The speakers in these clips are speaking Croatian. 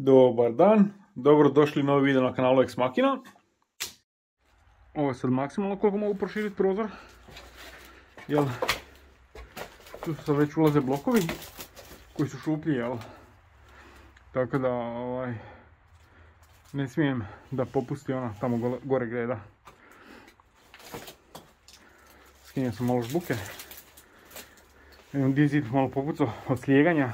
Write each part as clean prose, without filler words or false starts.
Dobar dan, dobrodošli u novi video na kanalu Ex Machina. Ovo je sad maksimalno koliko mogu proširiti prozor. Jel, tu sad već ulaze blokovi koji su šuplji, jel. Tako da, ne smijem da popusti ona tamo gore greda. Skinio sam malo žbuke. Vidim gdje je zid malo popucao od slijeganja.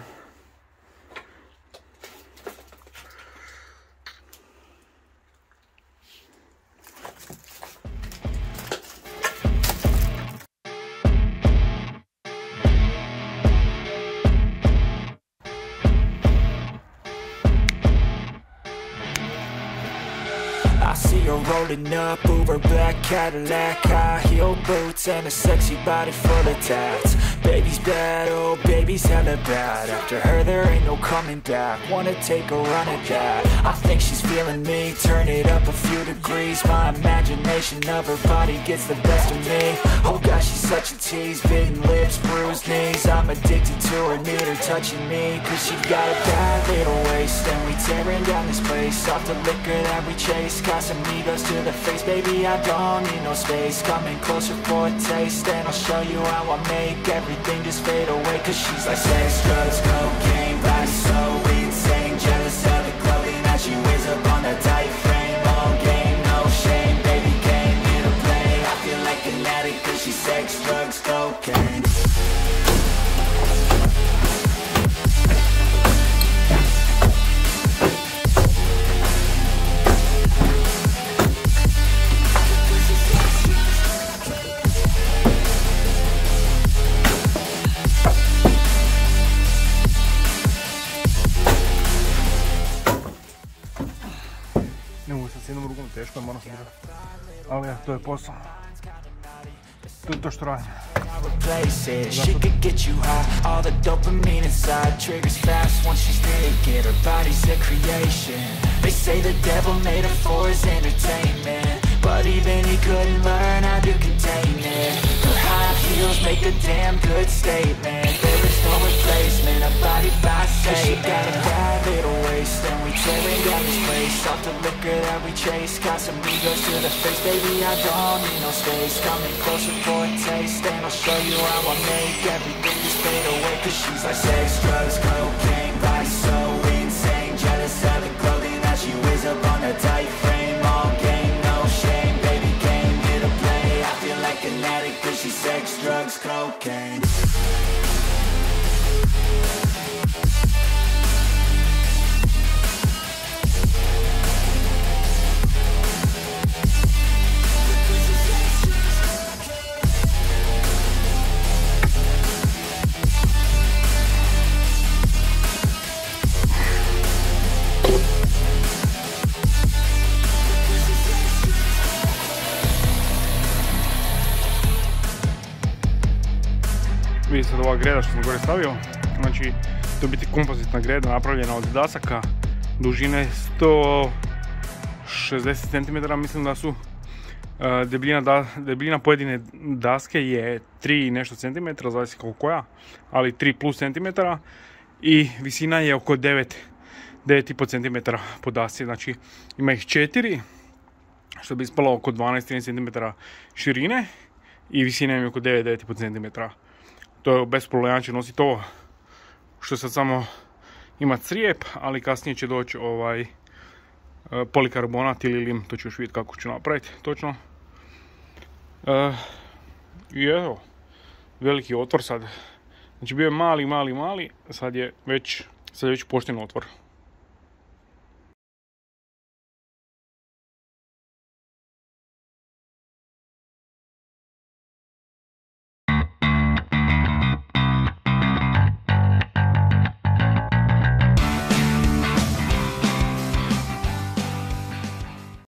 I see her rolling up, Uber black Cadillac, high heel boots and a sexy body full of tats. Baby's bad, oh baby's hella bad. After her there ain't no coming back. Wanna take a run at that. I think she's feeling me, turn it up a few degrees. My imagination of her body gets the best of me. Oh gosh, she's such a tease, bitten lips, bruised knees. I'm addicted to her, need her touching me, cause she got a bad little waist. And we tearing down this place, off the liquor that we chase. Casamigos to the face, baby, I don't need no space. Coming closer for a taste, and I'll show you how I make everything just fade away. Cause she's like sex, drugs, cocaine, body so insane. Jealous of the clothing that she wears up on a tight frame. All game, no shame, baby came here to play. I feel like an addict cause she's sex, drugs, cocaine. Ne mogu sad s jednom rukom, teško je, moram se držati. Ali ja, to je posao. To je to što radim. She could get you high, all the dopamine inside triggers fast once she's naked. Her body's a creation. They say the devil made her for his entertainment, but even he couldn't learn how to contain it. Her high heels make a damn good statement. There is no replacement, a body by Satan. She got a bad little waist, and we tearing down this place. Off the liquor that we chase, Casamigos to the face, baby, I don't need no space. Coming closer for a taste, and I'll show you how I make everything just fade away. Cause she's like sex, drugs, cocaine, body so insane. Jealous of the clothing that she wears up on a tight frame. All game, no shame, baby came here to play. I feel like an addict cause she's sex, drugs, cocaine. Vidi sad ova greda što sam gore stavio, znači to biti kompozitna greda napravljena od dasaka dužine 160 cm, mislim da su. Debljina pojedine daske je 3 nešto cm, zavisi kako koja, ali 3 plus cm, i visina je oko 9,5 cm po dasci, znači ima ih 4, što bi ispalo oko 12-13 cm širine i visina je oko 9,5 cm. To je bez problema će nositi ovo, što sad samo ima crijep, ali kasnije će doći polikarbonat ili lim, to ću još vidjeti kako ću napraviti točno. I evo, veliki otvor sad. Znači bio je mali, sad je već pošten otvor.